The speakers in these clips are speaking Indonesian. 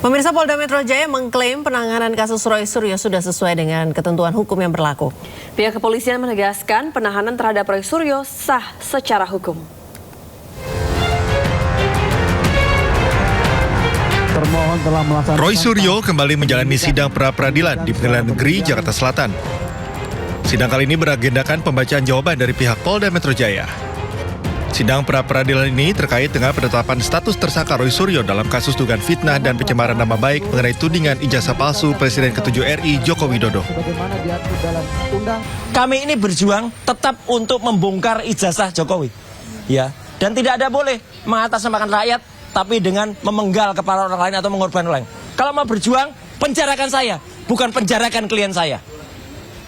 Pemirsa, Polda Metro Jaya mengklaim penanganan kasus Roy Suryo sudah sesuai dengan ketentuan hukum yang berlaku. Pihak kepolisian menegaskan penahanan terhadap Roy Suryo sah secara hukum. Roy Suryo kembali menjalani sidang pra-peradilan di Pengadilan Negeri Jakarta Selatan. Sidang kali ini beragendakan pembacaan jawaban dari pihak Polda Metro Jaya. Sidang pra-peradilan ini terkait dengan penetapan status tersangka Roy Suryo dalam kasus dugaan fitnah dan pencemaran nama baik mengenai tudingan ijazah palsu Presiden ke-7 RI Joko Widodo. Kami ini berjuang tetap untuk membongkar ijazah Jokowi, ya, dan tidak ada boleh mengatasnamakan rakyat, tapi dengan memenggal kepala orang lain atau mengorbankan orang lain. Kalau mau berjuang, penjarakan saya, bukan penjarakan klien saya.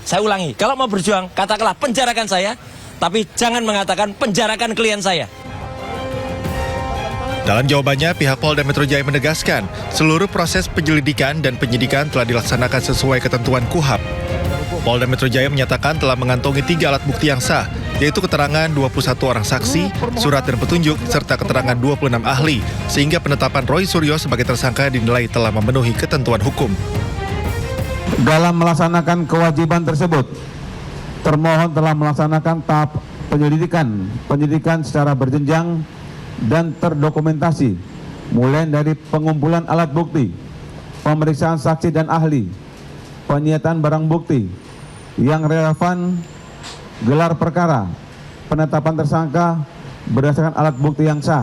Saya ulangi, kalau mau berjuang, katakanlah penjarakan saya, tapi jangan mengatakan penjarakan klien saya. Dalam jawabannya, pihak Polda Metro Jaya menegaskan seluruh proses penyelidikan dan penyidikan telah dilaksanakan sesuai ketentuan KUHAP. Polda Metro Jaya menyatakan telah mengantongi 3 alat bukti yang sah, yaitu keterangan 21 orang saksi, surat dan petunjuk, serta keterangan 26 ahli, sehingga penetapan Roy Suryo sebagai tersangka dinilai telah memenuhi ketentuan hukum. Dalam melaksanakan kewajiban tersebut, termohon telah melaksanakan tahap penyidikan secara berjenjang dan terdokumentasi, mulai dari pengumpulan alat bukti, pemeriksaan saksi dan ahli, penyitaan barang bukti yang relevan, gelar perkara, penetapan tersangka berdasarkan alat bukti yang sah.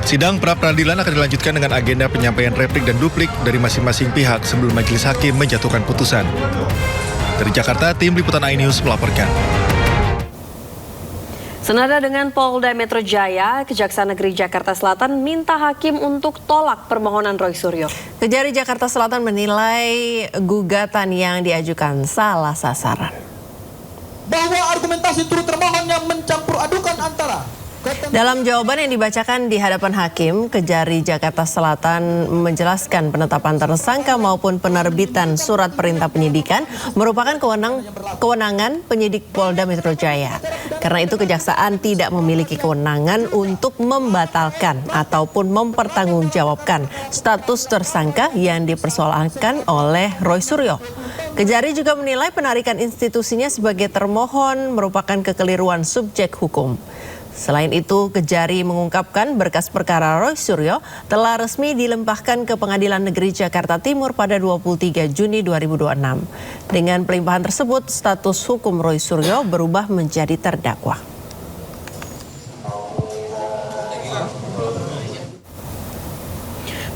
Sidang pra-peradilan akan dilanjutkan dengan agenda penyampaian replik dan duplik dari masing-masing pihak sebelum majelis hakim menjatuhkan putusan. Dari Jakarta, tim Liputan iNews melaporkan. Senada dengan Polda Metro Jaya, Kejaksaan Negeri Jakarta Selatan minta hakim untuk tolak permohonan Roy Suryo. Kejari Jakarta Selatan menilai gugatan yang diajukan salah sasaran. Bahwa argumentasi turut termohon yang mencampur adukan antara dalam jawaban yang dibacakan di hadapan hakim, Kejari Jakarta Selatan menjelaskan penetapan tersangka maupun penerbitan surat perintah penyidikan merupakan kewenangan penyidik Polda Metro Jaya. Karena itu kejaksaan tidak memiliki kewenangan untuk membatalkan ataupun mempertanggungjawabkan status tersangka yang dipersoalkan oleh Roy Suryo. Kejari juga menilai penarikan institusinya sebagai termohon merupakan kekeliruan subjek hukum. Selain itu, Kejari mengungkapkan berkas perkara Roy Suryo telah resmi dilimpahkan ke Pengadilan Negeri Jakarta Timur pada 23 Juni 2026. Dengan pelimpahan tersebut, status hukum Roy Suryo berubah menjadi terdakwa.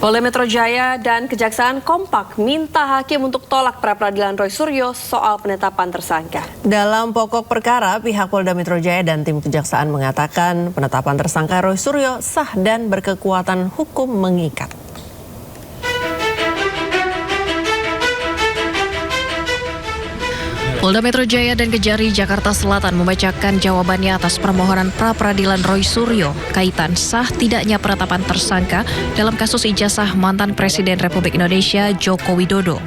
Polda Metro Jaya dan Kejaksaan kompak minta hakim untuk tolak pra-peradilan Roy Suryo soal penetapan tersangka. Dalam pokok perkara, pihak Polda Metro Jaya dan tim Kejaksaan mengatakan penetapan tersangka Roy Suryo sah dan berkekuatan hukum mengikat. Polda Metro Jaya dan Kejari Jakarta Selatan membacakan jawabannya atas permohonan pra-peradilan Roy Suryo kaitan sah tidaknya penetapan tersangka dalam kasus ijazah mantan Presiden Republik Indonesia Joko Widodo.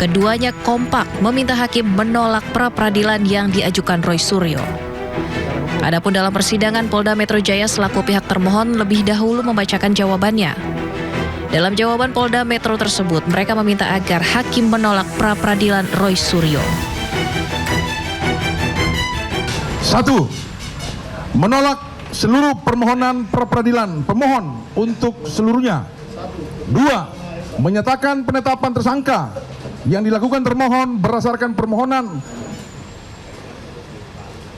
Keduanya kompak meminta hakim menolak pra-peradilan yang diajukan Roy Suryo. Adapun dalam persidangan, Polda Metro Jaya selaku pihak termohon lebih dahulu membacakan jawabannya. Dalam jawaban Polda Metro tersebut, mereka meminta agar hakim menolak pra-peradilan Roy Suryo. 1. Menolak seluruh permohonan pra-peradilan pemohon untuk seluruhnya. 2. Menyatakan penetapan tersangka yang dilakukan termohon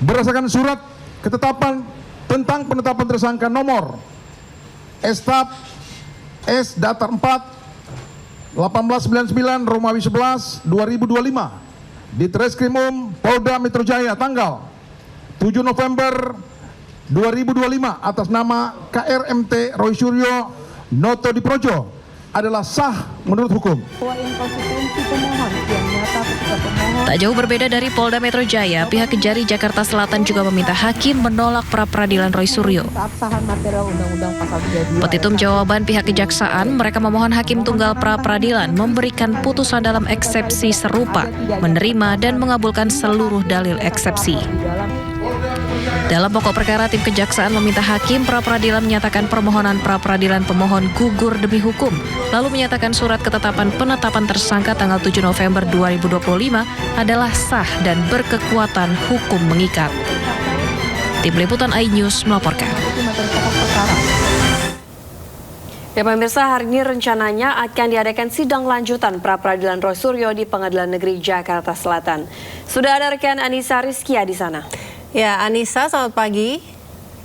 berdasarkan surat ketetapan tentang penetapan tersangka nomor Estap S Datar 4 1899 Romawi 11 2025 di Treskrimum Polda Metro Jaya tanggal 7 November 2025 atas nama KRMT Roy Suryo Noto Diprojo adalah sah menurut hukum. Tak jauh berbeda dari Polda Metro Jaya, pihak Kejari Jakarta Selatan juga meminta hakim menolak pra-peradilan Roy Suryo. Petitum jawaban pihak kejaksaan, mereka memohon hakim tunggal pra-peradilan memberikan putusan dalam eksepsi serupa, menerima dan mengabulkan seluruh dalil eksepsi. Dalam pokok perkara, tim kejaksaan meminta hakim pra-peradilan menyatakan permohonan pra-peradilan pemohon gugur demi hukum, lalu menyatakan surat ketetapan penetapan tersangka tanggal 7 November 2025 adalah sah dan berkekuatan hukum mengikat. Tim Liputan iNews melaporkan. Ya pemirsa, hari ini rencananya akan diadakan sidang lanjutan pra-peradilan Roy Suryo di Pengadilan Negeri Jakarta Selatan. Sudah ada rekan Anissa Rizkia di sana. Ya, Anissa, selamat pagi.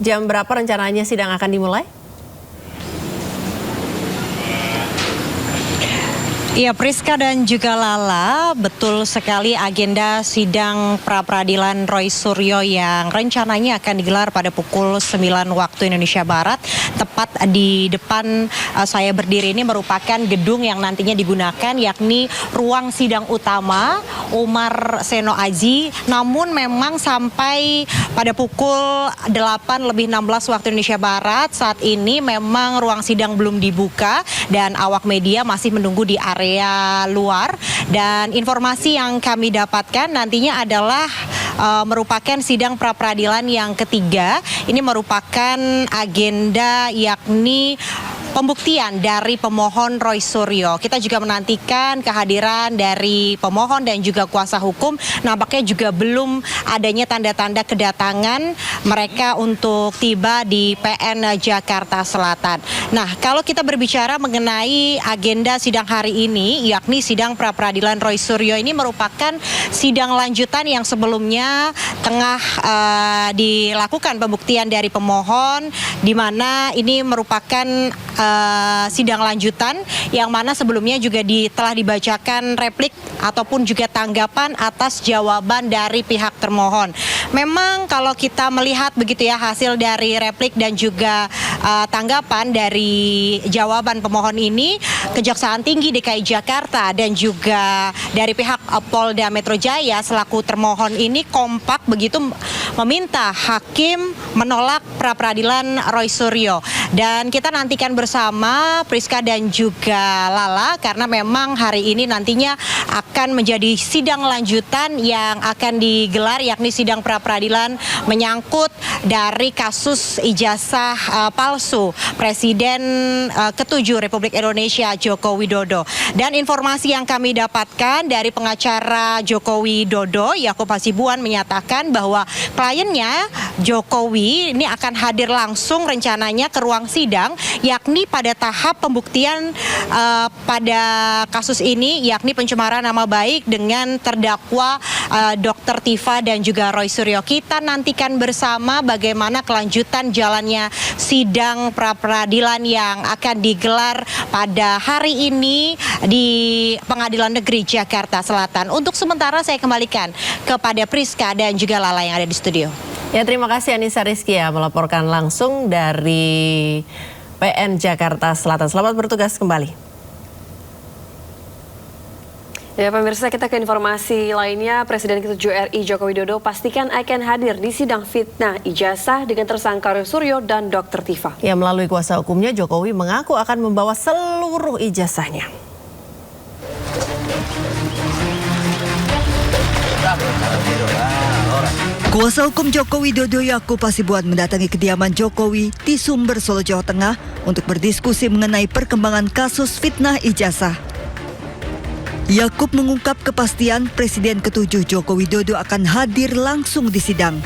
Jam berapa rencananya sidang akan dimulai? Iya, Priska dan juga Lala, betul sekali agenda sidang pra-peradilan Roy Suryo yang rencananya akan digelar pada pukul 9 waktu Indonesia Barat. Tepat di depan saya berdiri ini merupakan gedung yang nantinya digunakan, yakni ruang sidang utama Umar Seno Aji. Namun memang sampai pada pukul 8:16 waktu Indonesia Barat saat ini memang ruang sidang belum dibuka dan awak media masih menunggu di area luar, dan informasi yang kami dapatkan nantinya adalah merupakan sidang pra-peradilan yang ketiga. Ini merupakan agenda yakni pembuktian dari pemohon Roy Suryo. Kita juga menantikan kehadiran dari pemohon dan juga kuasa hukum. Nampaknya juga belum adanya tanda-tanda kedatangan mereka untuk tiba di PN Jakarta Selatan. Nah, kalau kita berbicara mengenai agenda sidang hari ini, yakni sidang pra-peradilan Roy Suryo, ini merupakan sidang lanjutan yang sebelumnya tengah dilakukan pembuktian dari pemohon, di mana ini merupakan sidang lanjutan yang mana sebelumnya juga telah dibacakan replik ataupun juga tanggapan atas jawaban dari pihak termohon. Memang kalau kita melihat begitu ya hasil dari replik dan juga tanggapan dari jawaban pemohon ini, Kejaksaan Tinggi DKI Jakarta dan juga dari pihak Polda Metro Jaya selaku termohon ini kompak begitu meminta hakim menolak pra-peradilan Roy Suryo. Dan kita nantikan bersama Priska dan juga Lala, karena memang hari ini nantinya akan menjadi sidang lanjutan yang akan digelar, yakni sidang pra-peradilan menyangkut dari kasus ijazah palsu Presiden ke-7 Republik Indonesia Joko Widodo. Dan informasi yang kami dapatkan dari pengacara Joko Widodo, Yakub Hasibuan, menyatakan bahwa kliennya Jokowi ini akan hadir langsung rencananya ke ruang sidang, yakni pada tahap pembuktian pada kasus ini, yakni pencemaran nama baik dengan terdakwa Dr. Tifa dan juga Roy Suryo. Kita nantikan bersama bagaimana kelanjutan jalannya sidang pra-peradilan yang akan digelar pada hari ini di Pengadilan Negeri Jakarta Selatan. Untuk sementara saya kembalikan kepada Priska dan juga Lala yang ada di studio. Ya, terima kasih Anissa Rizkia melaporkan langsung dari PN Jakarta Selatan. Selamat bertugas kembali. Ya pemirsa, kita ke informasi lainnya. Presiden ke-7 RI Joko Widodo pastikan akan hadir di sidang fitnah ijazah dengan tersangka Roy Suryo dan Dr. Tifa. Ya, melalui kuasa hukumnya, Jokowi mengaku akan membawa seluruh ijazahnya. Kuasa hukum Joko Widodo Yakub Hasibuan mendatangi kediaman Jokowi di Sumber, Solo, Jawa Tengah untuk berdiskusi mengenai perkembangan kasus fitnah ijazah. Yakub mengungkap kepastian Presiden ke-7 Joko Widodo akan hadir langsung di sidang.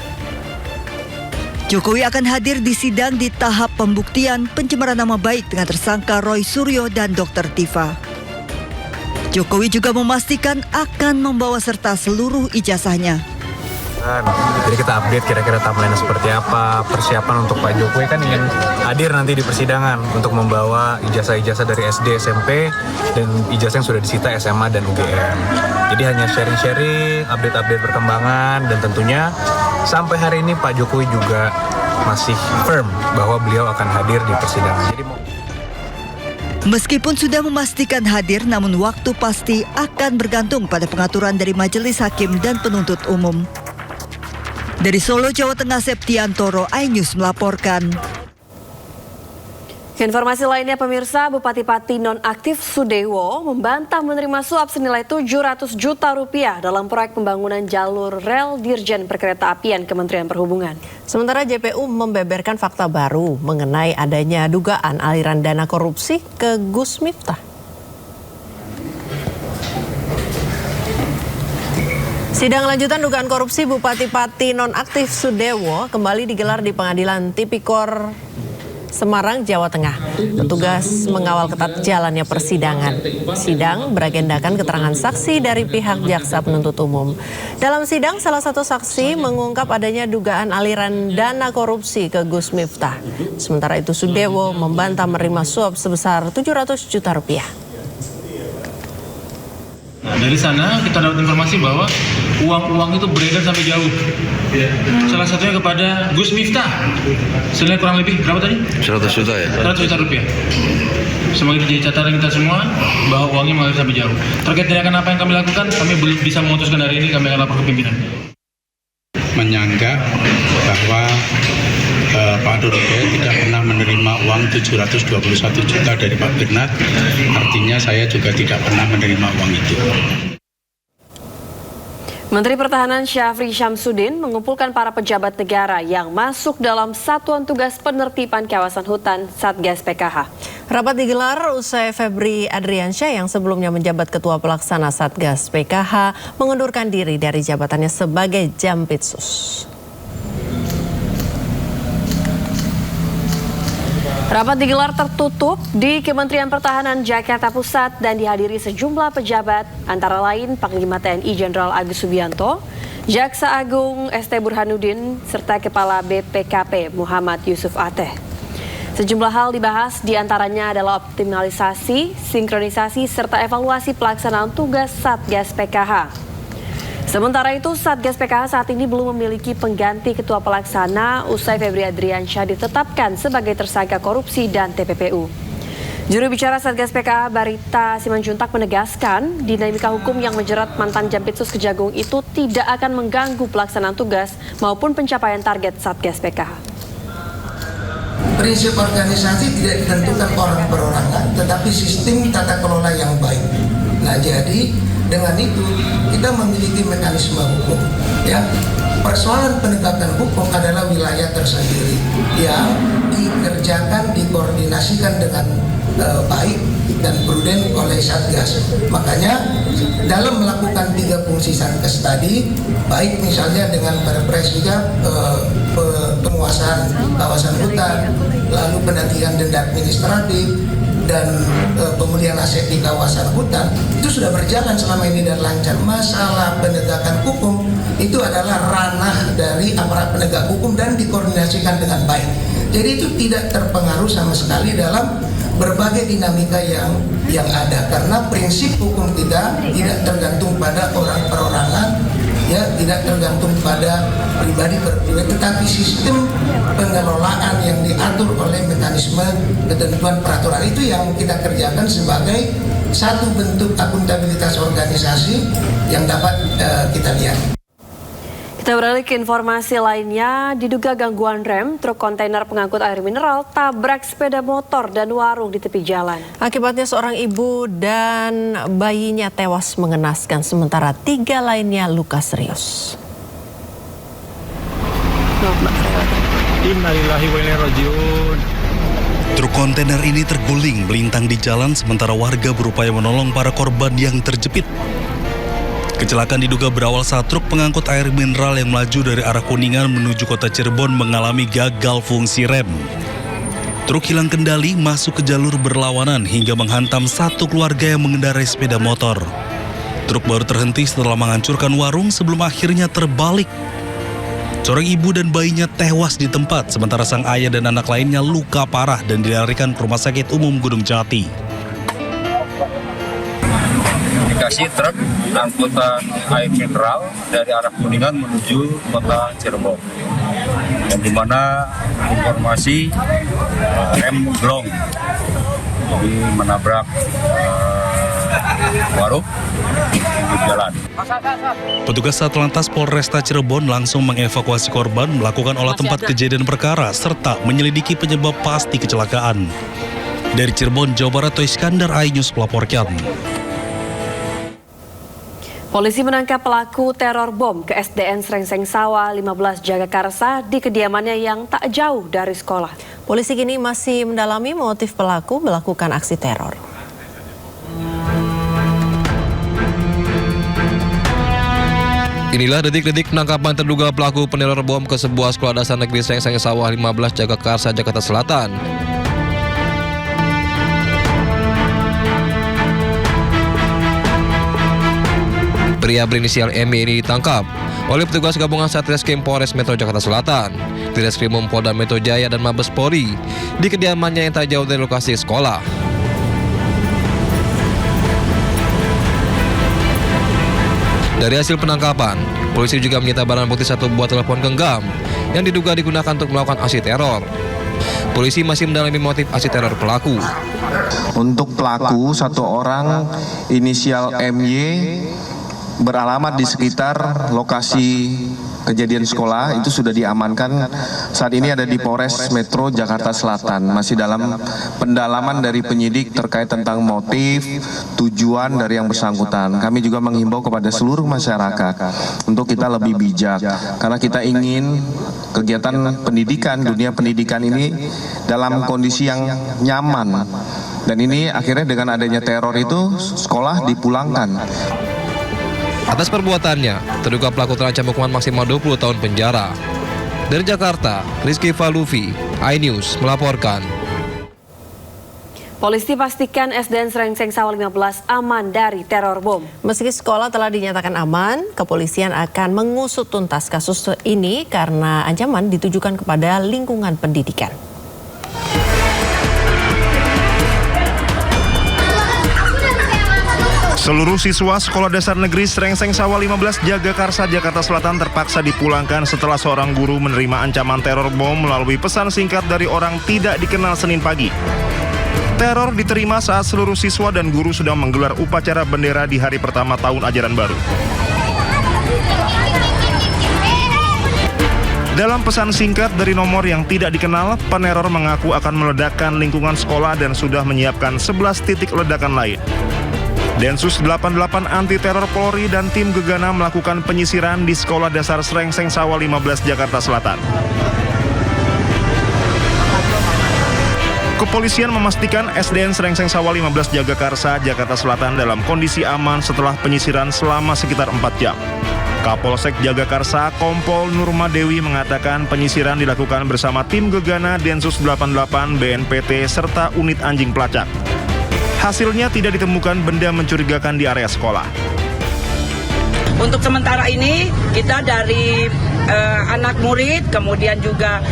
Jokowi akan hadir di sidang di tahap pembuktian pencemaran nama baik dengan tersangka Roy Suryo dan Dr. Tifa. Jokowi juga memastikan akan membawa serta seluruh ijazahnya. Jadi kita update kira-kira timeline seperti apa, persiapan untuk Pak Jokowi kan ingin hadir nanti di persidangan untuk membawa ijazah-ijazah dari SD, SMP, dan ijazah yang sudah disita SMA dan UGM. Jadi hanya sharing-sharing, update-update perkembangan, dan tentunya sampai hari ini Pak Jokowi juga masih firm bahwa beliau akan hadir di persidangan. Meskipun sudah memastikan hadir, namun waktu pasti akan bergantung pada pengaturan dari Majelis Hakim dan Penuntut Umum. Dari Solo, Jawa Tengah, Septiantoro, iNews melaporkan. Informasi lainnya pemirsa, Bupati Pati nonaktif Sudewo membantah menerima suap senilai 700 juta rupiah dalam proyek pembangunan jalur rel Dirjen Perkeretaapian Kementerian Perhubungan. Sementara JPU membeberkan fakta baru mengenai adanya dugaan aliran dana korupsi ke Gus Miftah. Sidang lanjutan dugaan korupsi Bupati Pati nonaktif Sudewo kembali digelar di Pengadilan Tipikor Semarang, Jawa Tengah. Petugas mengawal ketat jalannya persidangan. Sidang beragendakan keterangan saksi dari pihak jaksa penuntut umum. Dalam sidang, salah satu saksi mengungkap adanya dugaan aliran dana korupsi ke Gus Miftah. Sementara itu Sudewo membantah menerima suap sebesar 700 juta rupiah. Nah, dari sana kita dapat informasi bahwa uang-uang itu beredar sampai jauh. Salah satunya kepada Gus Miftah. Senilai kurang lebih berapa tadi? 100 juta ya? 100 juta rupiah. Semoga itu jadi catatan kita semua bahwa uangnya mengalir sampai jauh. Terkait tindakan apa yang kami lakukan, kami belum bisa memutuskan hari ini, kami akan lapor ke pimpinan. Menyangka bahwa Pak Dorobe tidak pernah menerima uang 721 juta dari Pak Bernat, artinya saya juga tidak pernah menerima uang itu. Menteri Pertahanan Syafri Syamsuddin mengumpulkan para pejabat negara yang masuk dalam Satuan Tugas Penertiban Kawasan Hutan Satgas PKH. Rapat digelar usai Febri Adriansyah yang sebelumnya menjabat Ketua Pelaksana Satgas PKH mengundurkan diri dari jabatannya sebagai Jampitsus. Rapat digelar tertutup di Kementerian Pertahanan Jakarta Pusat dan dihadiri sejumlah pejabat, antara lain Panglima TNI Jenderal Agus Subianto, Jaksa Agung ST Burhanuddin, serta Kepala BPKP Muhammad Yusuf Ateh. Sejumlah hal dibahas, diantaranya adalah optimalisasi, sinkronisasi, serta evaluasi pelaksanaan tugas Satgas PKH. Sementara itu, Satgas PKH saat ini belum memiliki pengganti ketua pelaksana usai Febri Adriansyah ditetapkan sebagai tersangka korupsi dan TPPU. Juru bicara Satgas PKH Barita Simanjuntak menegaskan dinamika hukum yang menjerat mantan Jampitsus Kejagung itu tidak akan mengganggu pelaksanaan tugas maupun pencapaian target Satgas PKH. Prinsip organisasi tidak ditentukan orang perorangan, tetapi sistem tata kelola yang baik. Nah, jadi dengan itu kita memiliki mekanisme hukum. Ya, persoalan penegakan hukum adalah wilayah tersendiri yang dikerjakan, dikoordinasikan dengan baik dan prudent oleh Satgas. Makanya dalam melakukan 3 fungsi Satgas tadi, baik misalnya dengan Perpres juga penguasaan kawasan hutan, lalu pendampingan denda administratif, dan pemulihan aset di kawasan hutan itu sudah berjalan selama ini dan lancar. Masalah penegakan hukum itu adalah ranah dari aparat penegak hukum dan dikoordinasikan dengan baik. Jadi itu tidak terpengaruh sama sekali dalam berbagai dinamika yang ada, karena prinsip hukum kita tidak tergantung pada orang perorangan, ya, tidak tergantung pada pribadi, tetapi sistem pengelolaan yang diatur oleh mekanisme ketentuan peraturan itu yang kita kerjakan sebagai satu bentuk akuntabilitas organisasi yang dapat kita lihat. Kita beralih ke informasi lainnya, diduga gangguan rem, truk kontainer pengangkut air mineral tabrak sepeda motor dan warung di tepi jalan. Akibatnya seorang ibu dan bayinya tewas mengenaskan, sementara 3 lainnya luka serius. Innalillahi wa inna ilaihi raji'un. Truk kontainer ini terguling melintang di jalan sementara warga berupaya menolong para korban yang terjepit. Kecelakaan diduga berawal saat truk pengangkut air mineral yang melaju dari arah Kuningan menuju kota Cirebon mengalami gagal fungsi rem. Truk hilang kendali masuk ke jalur berlawanan hingga menghantam satu keluarga yang mengendarai sepeda motor. Truk baru terhenti setelah menghancurkan warung sebelum akhirnya terbalik. Seorang ibu dan bayinya tewas di tempat, sementara sang ayah dan anak lainnya luka parah dan dilarikan ke Rumah Sakit Umum Gunung Jati. Indikasi truk angkutan air mineral dari arah Kuningan menuju kota Cirebon, yang dimana informasi rem blong, jadi menabrak warung di jalan. Petugas Satlantas Polresta Cirebon langsung mengevakuasi korban, melakukan olah tempat kejadian perkara serta menyelidiki penyebab pasti kecelakaan. Dari Cirebon, Jawa Barat, Iskandar Ainus melaporkan. Polisi menangkap pelaku teror bom ke SDN Srengseng Sawah 15 Jagakarsa di kediamannya yang tak jauh dari sekolah. Polisi kini masih mendalami motif pelaku melakukan aksi teror. Inilah detik-detik penangkapan terduga pelaku peneror bom ke sebuah sekolah dasar negeri Srengseng Sawah 15 Jagakarsa, Jakarta Selatan. Pria berinisial MY ini ditangkap oleh petugas gabungan Satreskrim Polres Metro Jakarta Selatan, Direskrimum Polda Metro Jaya dan Mabes Polri di kediamannya yang tak jauh dari lokasi sekolah. Dari hasil penangkapan, polisi juga menyita barang bukti 1 buah telepon genggam yang diduga digunakan untuk melakukan aksi teror. Polisi masih mendalami motif aksi teror pelaku. Untuk pelaku, 1 orang inisial MY beralamat di sekitar lokasi kejadian sekolah, itu sudah diamankan. Saat ini ada di Polres Metro Jakarta Selatan, masih dalam pendalaman dari penyidik terkait tentang motif, tujuan dari yang bersangkutan. Kami juga menghimbau kepada seluruh masyarakat untuk kita lebih bijak, karena kita ingin kegiatan pendidikan, dunia pendidikan ini dalam kondisi yang nyaman. Dan ini akhirnya dengan adanya teror itu, sekolah dipulangkan. Atas perbuatannya, terduga pelaku terancam hukuman maksimal 20 tahun penjara. Dari Jakarta, Rizky Falufi, iNews melaporkan. Polisi pastikan SDN Srengseng Sawah 15 aman dari teror bom. Meski sekolah telah dinyatakan aman, kepolisian akan mengusut tuntas kasus ini karena ancaman ditujukan kepada lingkungan pendidikan. Seluruh siswa Sekolah Dasar Negeri Srengseng Sawah 15 Jagakarsa, Jakarta Selatan terpaksa dipulangkan setelah seorang guru menerima ancaman teror bom melalui pesan singkat dari orang tidak dikenal Senin pagi. Teror diterima saat seluruh siswa dan guru sedang menggelar upacara bendera di hari pertama tahun ajaran baru. Dalam pesan singkat dari nomor yang tidak dikenal, peneror mengaku akan meledakkan lingkungan sekolah dan sudah menyiapkan 11 titik ledakan lain. Densus 88 Anti Teror Polri dan tim Gegana melakukan penyisiran di Sekolah Dasar Srengseng Sawah 15 Jakarta Selatan. Kepolisian memastikan SDN Srengseng Sawah 15 Jagakarsa, Jakarta Selatan dalam kondisi aman setelah penyisiran selama sekitar 4 jam. Kapolsek Jagakarsa Kompol Nurma Dewi mengatakan penyisiran dilakukan bersama tim Gegana, Densus 88, BNPT, serta unit anjing pelacak. Hasilnya tidak ditemukan benda mencurigakan di area sekolah. Untuk sementara ini kita dari anak murid, kemudian juga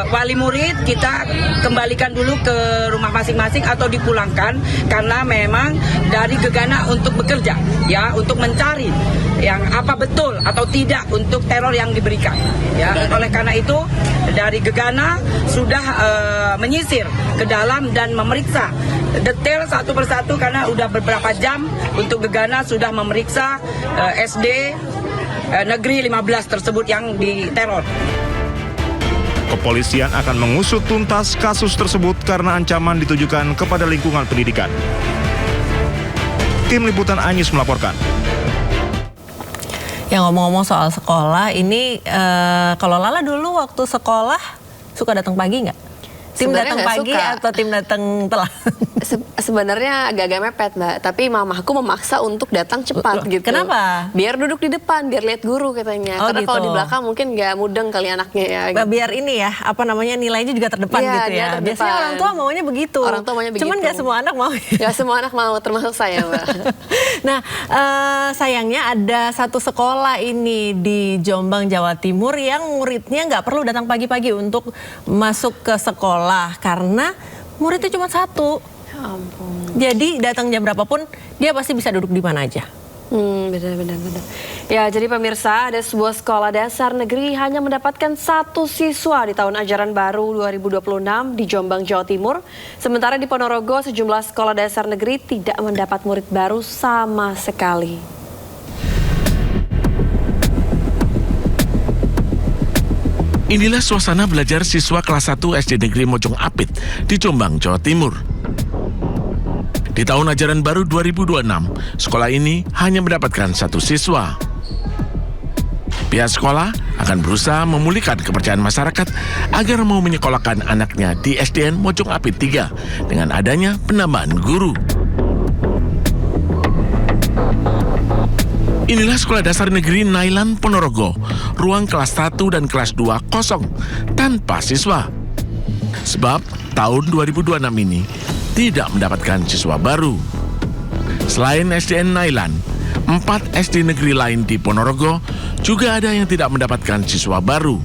wali murid, kita kembalikan dulu ke rumah masing-masing atau dipulangkan karena memang dari Gegana untuk bekerja, ya, untuk mencari yang apa betul atau tidak untuk teror yang diberikan, ya. Oleh karena itu dari Gegana sudah menyisir ke dalam dan memeriksa detail satu persatu karena udah beberapa jam untuk Gegana sudah memeriksa SD Negeri 15 tersebut yang diteror. Kepolisian akan mengusut tuntas kasus tersebut karena ancaman ditujukan kepada lingkungan pendidikan. Tim Liputan iNews melaporkan. Yang ngomong-ngomong soal sekolah, ini kalau Lala dulu waktu sekolah suka datang pagi nggak? Tim datang pagi suka. atau tim datang telat? Sebenarnya agak-agak mepet, Mbak. Tapi mamaku memaksa untuk datang cepat gitu. Kenapa? Biar duduk di depan, biar lihat guru katanya. Oh, Karena gitu. kalau di belakang mungkin nggak mudeng kali anaknya ya. Gitu. Biar ini ya, apa namanya, nilainya juga terdepan Iya, gitu dia ya. terdepan. Biasanya orang tua maunya begitu. Orang tua maunya begitu. Cuman nggak semua anak mau. Nggak semua anak mau, termasuk saya, Mbak. Nah, sayangnya ada satu sekolah ini di Jombang, Jawa Timur yang muridnya nggak perlu datang pagi-pagi untuk masuk ke sekolah karena muridnya cuma 1. Ya ampun. Jadi datang jam berapapun dia pasti bisa duduk di mana aja. Benar. Ya, jadi pemirsa, ada sebuah sekolah dasar negeri hanya mendapatkan 1 siswa di tahun ajaran baru 2026 di Jombang, Jawa Timur. Sementara di Ponorogo, sejumlah sekolah dasar negeri tidak mendapat murid baru sama sekali. Inilah suasana belajar siswa kelas 1 SD Negeri Mojong Apit di Jombang, Jawa Timur. Di tahun ajaran baru 2026, sekolah ini hanya mendapatkan 1 siswa. Pihak sekolah akan berusaha memulihkan kepercayaan masyarakat agar mau menyekolahkan anaknya di SDN Mojong Apit 3 dengan adanya penambahan guru. Inilah Sekolah Dasar Negeri Nailan Ponorogo, ruang kelas 1 dan kelas 2 kosong, tanpa siswa. Sebab tahun 2026 ini tidak mendapatkan siswa baru. Selain SDN Nailan, 4 SD negeri lain di Ponorogo juga ada yang tidak mendapatkan siswa baru.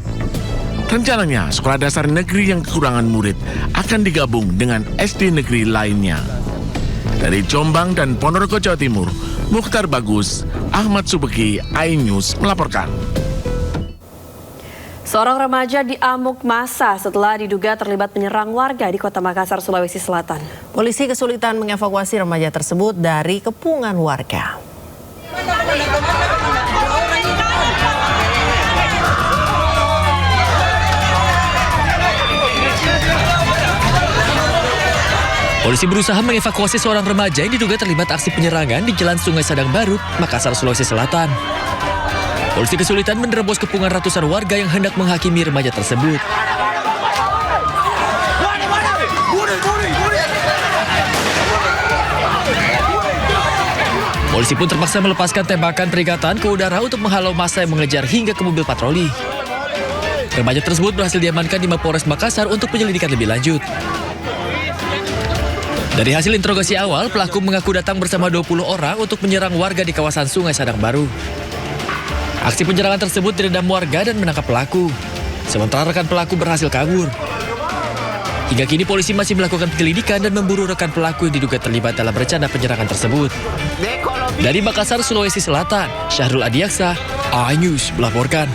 Rencananya, sekolah dasar negeri yang kekurangan murid akan digabung dengan SD negeri lainnya. Dari Jombang dan Ponorogo, Jawa Timur, Mukhtar Bagus, Ahmad Subeki, iNews melaporkan. Seorang remaja diamuk massa setelah diduga terlibat menyerang warga di Kota Makassar, Sulawesi Selatan. Polisi kesulitan mengevakuasi remaja tersebut dari kepungan warga. Polisi berusaha mengevakuasi seorang remaja yang diduga terlibat aksi penyerangan di Jalan Sungai Sadang Baru, Makassar, Sulawesi Selatan. Polisi kesulitan menerobos kepungan ratusan warga yang hendak menghakimi remaja tersebut. Polisi pun terpaksa melepaskan tembakan peringatan ke udara untuk menghalau massa yang mengejar hingga ke mobil patroli. Remaja tersebut berhasil diamankan di Mapolres Makassar untuk penyelidikan lebih lanjut. Dari hasil interogasi awal, pelaku mengaku datang bersama 20 orang untuk menyerang warga di kawasan Sungai Sadang Baru. Aksi penyerangan tersebut diredam warga dan menangkap pelaku. Sementara rekan pelaku berhasil kabur. Hingga kini polisi masih melakukan penyelidikan dan memburu rekan pelaku yang diduga terlibat dalam rencana penyerangan tersebut. Dari Makassar, Sulawesi Selatan, Syahrul Adiaksa, iNews melaporkan.